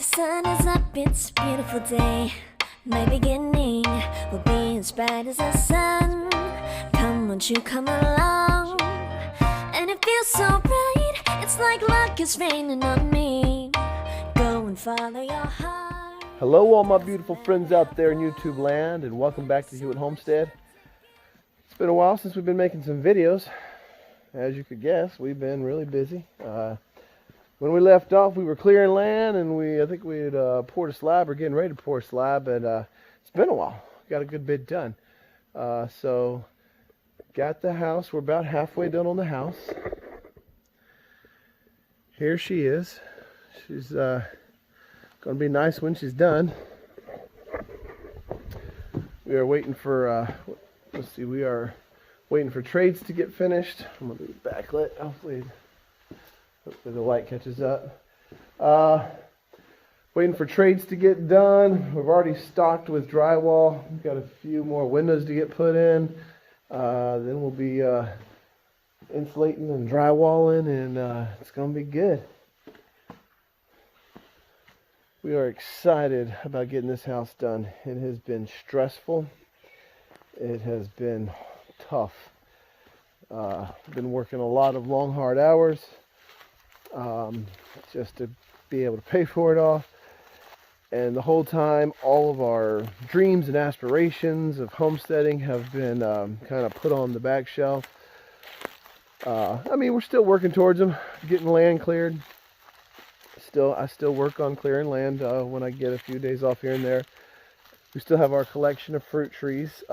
The sun is up, it's a beautiful day. My beginning will be as bright as the sun. Come, won't you come along? And it feels so bright, it's like luck is raining on me. Go and follow your heart. Hello all my beautiful friends out there in YouTube land, and welcome back to House and Homestead. It's been a while since we've been making some videos. As you could guess, we've been really busy. When we left off, we were clearing land, and I think we had poured a slab, or getting ready to pour a slab, and it's been a while. Got a good bit done. So, got the house. We're about halfway done on the house. Here she is. She's going to be nice when she's done. We are waiting for, let's see, we are waiting for trades to get finished. I'm going to do backlit. Hopefully the light catches up. Waiting for trades to get done. We've already stocked with drywall. We've got a few more windows to get put in. Then we'll be insulating and drywalling, and it's going to be good. We are excited about getting this house done. It has been stressful. It has been tough. Been working a lot of long, hard hours. Just to be able to pay for it all, and the whole time all of our dreams and aspirations of homesteading have been kind of put on the back shelf. I mean, we're still working towards them, getting land cleared. I still work on clearing land when I get a few days off here and there. We still have our collection of fruit trees.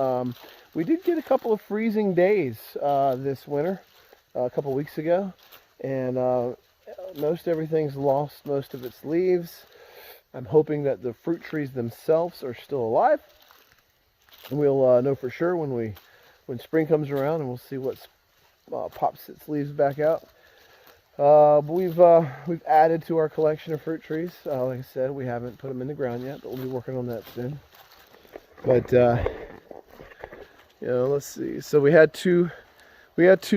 We did get a couple of freezing days this winter, a couple weeks ago, and most everything's lost most of its leaves. I'm hoping that the fruit trees themselves are still alive. And we'll know for sure when spring comes around, and we'll see what pops its leaves back out. But we've added to our collection of fruit trees. Like I said, we haven't put them in the ground yet, but we'll be working on that soon. But you know, let's see. So we had two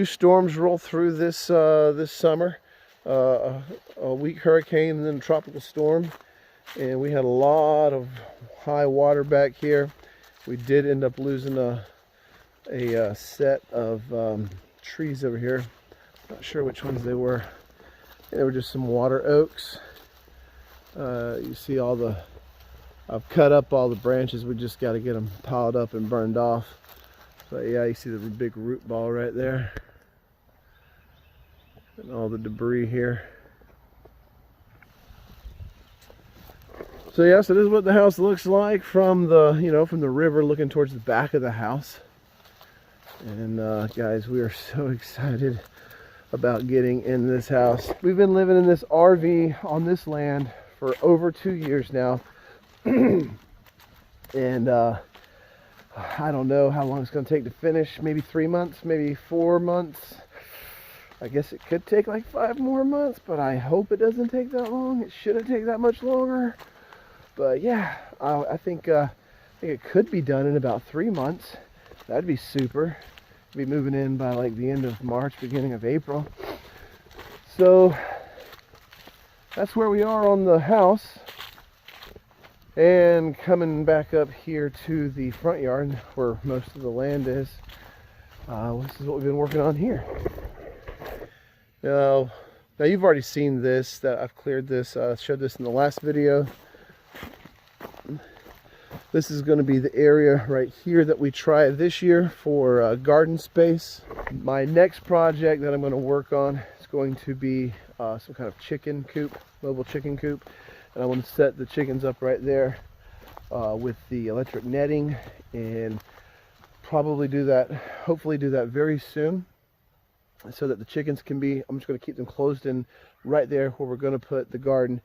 storms roll through this summer. A weak hurricane and then a tropical storm, and we had a lot of high water back here. We did end up losing a set of trees over here. Not sure which ones they were. They were just some water oaks. You see I've cut up all the branches. We just got to get them piled up and burned off. But yeah, you see the big root ball right there. And all the debris here. So yeah, so this is what the house looks like from the river looking towards the back of the house. And guys, we are so excited about getting in this house. We've been living in this RV on this land for over 2 years now. And I don't know how long it's going to take to finish. Maybe 3 months, maybe 4 months. I guess it could take like 5 more months, but I hope it doesn't take that long. It shouldn't take that much longer. But yeah, I think it could be done in about 3 months. That'd be super. Be moving in by like the end of March, beginning of April. So that's where we are on the house. And coming back up here to the front yard where most of the land is. This is what we've been working on here. Now you've already seen this, that I've cleared this. I showed this in the last video. This is going to be the area right here that we try this year for garden space. My next project that I'm going to work on is going to be some kind of chicken coop, mobile chicken coop. And I want to set the chickens up right there with the electric netting, and probably do that, hopefully do that very soon, so that the chickens can be, I'm just going to keep them closed in right there where we're going to put the garden.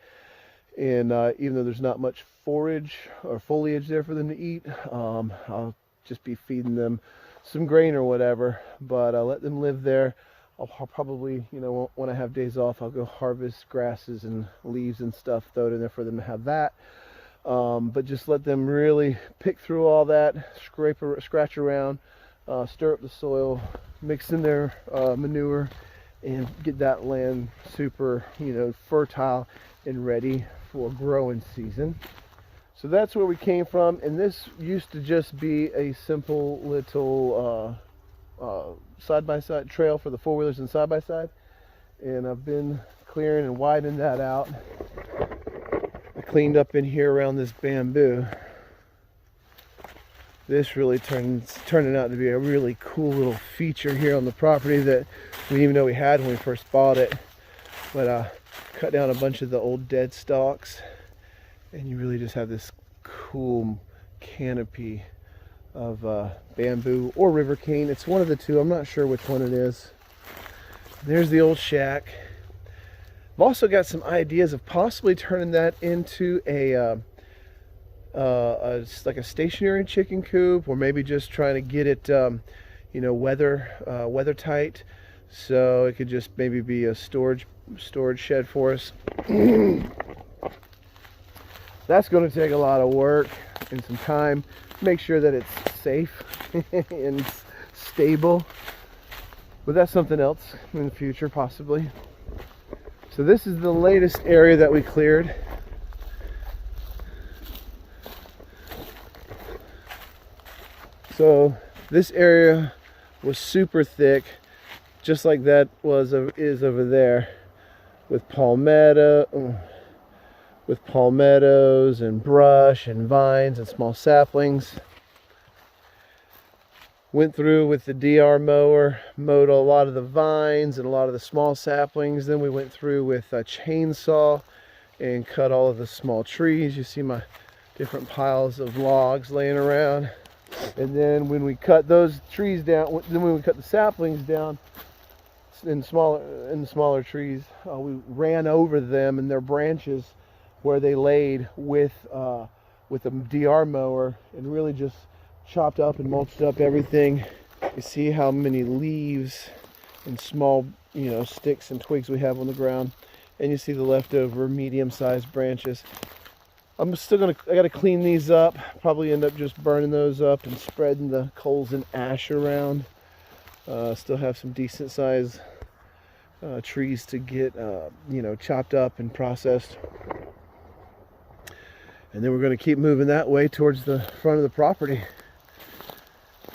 And even though there's not much forage or foliage there for them to eat, I'll just be feeding them some grain or whatever, but I'll let them live there. I'll probably, you know, when I have days off, I'll go harvest grasses and leaves and stuff, throw it in there for them to have that. But just let them really pick through all that, scratch around, stir up the soil, mix in their manure, and get that land super, fertile and ready for growing season. So that's where we came from, and this used to just be a simple little side-by-side trail for the four-wheelers and side-by-side, and I've been clearing and widening that out. I cleaned up in here around this bamboo. This really turning out to be a really cool little feature here on the property that we didn't even know we had when we first bought it. But cut down a bunch of the old dead stalks, and you really just have this cool canopy of bamboo or river cane. It's one of the two. I'm not sure which one it is. There's the old shack. I've also got some ideas of possibly turning that into like a stationary chicken coop, or maybe just trying to get it weather tight, so it could just maybe be a storage shed for us. That's going to take a lot of work and some time. Make sure that it's safe and stable, but that's something else in the future possibly. So this is the latest area that we cleared. So this area was super thick, just like that is over there, with palmettos and brush and vines and small saplings. Went through with the DR mower, mowed a lot of the vines and a lot of the small saplings. Then we went through with a chainsaw and cut all of the small trees. You see my different piles of logs laying around. And then when we cut those trees down, then when we cut the saplings down in the smaller trees, we ran over them and their branches where they laid with a DR mower, and really just chopped up and mulched up everything. You see how many leaves and small, sticks and twigs we have on the ground, and you see the leftover medium-sized branches. I gotta clean these up. Probably end up just burning those up and spreading the coals and ash around. Still have some decent sized trees to get, chopped up and processed. And then we're going to keep moving that way towards the front of the property.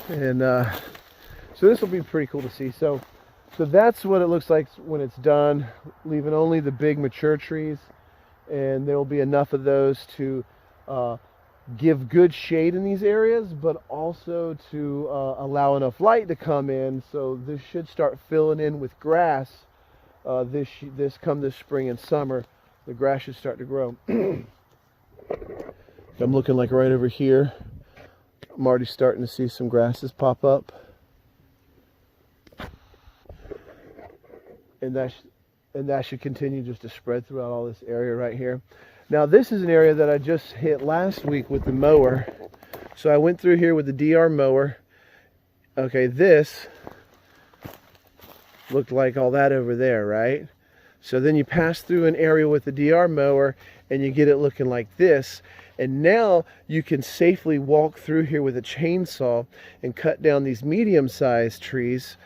And so this will be pretty cool to see. So that's what it looks like when it's done, leaving only the big mature trees. And there will be enough of those to give good shade in these areas, but also to allow enough light to come in. So this should start filling in with grass this spring and summer. The grass should start to grow. I'm looking like right over here. I'm already starting to see some grasses pop up. And that should continue just to spread throughout all this area right here. Now this is an area that I just hit last week with the mower. So I went through here with the DR mower. Okay, this looked like all that over there, right? So then you pass through an area with the DR mower and you get it looking like this. And now you can safely walk through here with a chainsaw and cut down these medium-sized trees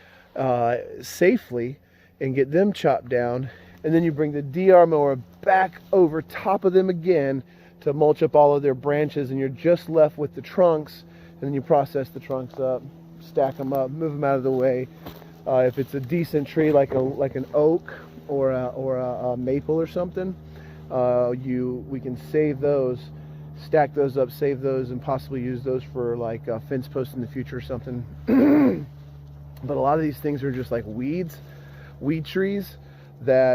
safely and get them chopped down. And then you bring the DR mower back over top of them again to mulch up all of their branches, and you're just left with the trunks. And then you process the trunks up, stack them up, move them out of the way. If it's a decent tree like an oak or a maple or something, we can save those, stack those up, save those, and possibly use those for like a fence post in the future or something. But a lot of these things are just like weed trees,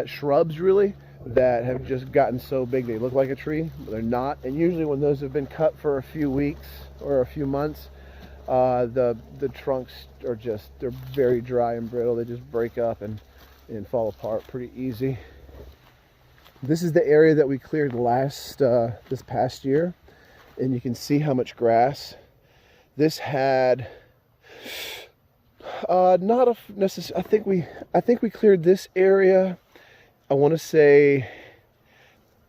shrubs really, that have just gotten so big they look like a tree, but they're not. And usually when those have been cut for a few weeks or a few months, the trunks are they're very dry and brittle. They just break up and fall apart pretty easy. This is the area that we cleared this past year, and you can see how much grass. This had not a necessary. I think we cleared this area, I want to say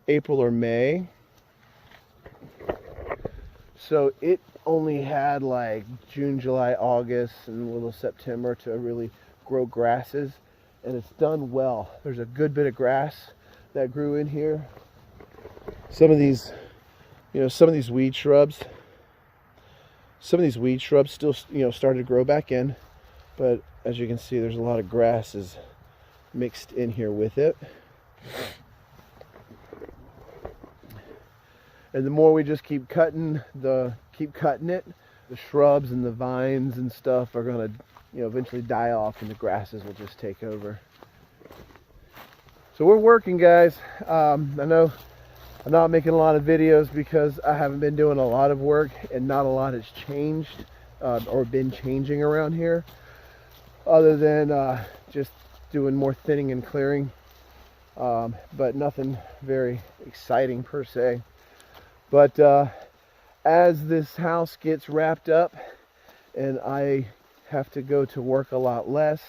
April or May. So it only had like June, July, August, and a little September to really grow grasses, and it's done well. There's a good bit of grass that grew in here. Some of these, some of these weed shrubs still, started to grow back in, but as you can see, there's a lot of grasses mixed in here with it. And the more we just keep cutting it, the shrubs and the vines and stuff are going to, eventually die off, and the grasses will just take over. So we're working, guys. I know I'm not making a lot of videos because I haven't been doing a lot of work, and not a lot has changed or been changing around here, other than just doing more thinning and clearing, but nothing very exciting per se. But as this house gets wrapped up and I have to go to work a lot less,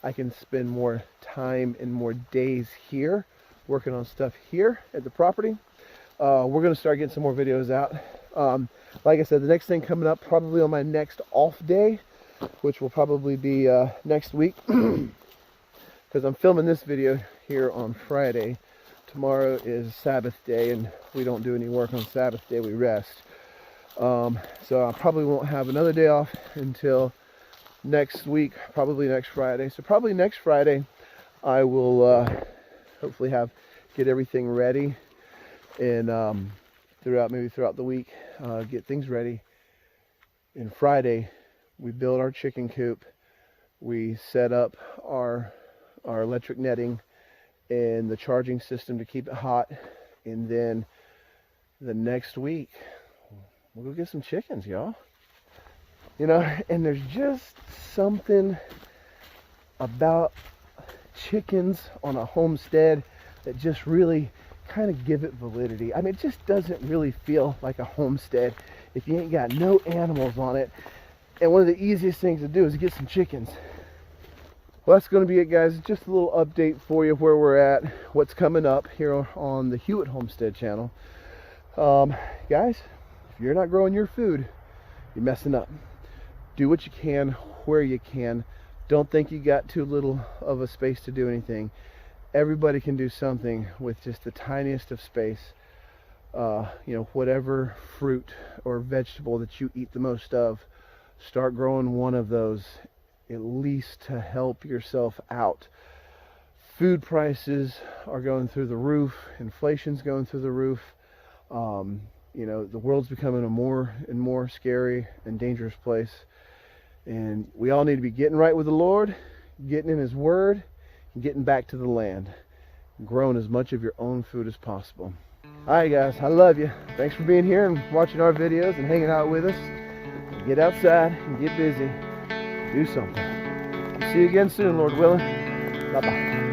I can spend more time and more days here working on stuff here at the property. We're going to start getting some more videos out. Like I said, the next thing coming up probably on my next off day, which will probably be next week, because I'm filming this video here on Friday. Tomorrow is Sabbath day, and we don't do any work on Sabbath day, we rest. So I probably won't have another day off until next week, probably next Friday. So probably next Friday I will hopefully get everything ready, and throughout the week get things ready. And Friday we build our chicken coop, we set up our electric netting and the charging system to keep it hot, and then the next week we'll go get some chickens, y'all. And there's just something about chickens on a homestead that just really kind of give it validity. I mean, it just doesn't really feel like a homestead if you ain't got no animals on it. And one of the easiest things to do is get some chickens. Well, that's going to be it, guys. Just a little update for you of where we're at, what's coming up here on the Hewitt Homestead channel. Guys, if you're not growing your food, you're messing up. Do what you can, where you can. Don't think you got too little of a space to do anything. Everybody can do something with just the tiniest of space. Whatever fruit or vegetable that you eat the most of, start growing one of those, at least to help yourself out. Food prices are going through the roof. Inflation's going through the roof. The world's becoming a more and more scary and dangerous place. And we all need to be getting right with the Lord, getting in His Word, and getting back to the land, growing as much of your own food as possible. Alright, guys, I love you. Thanks for being here and watching our videos and hanging out with us. Get outside and get busy. Do something. See you again soon, Lord willing. Bye-bye.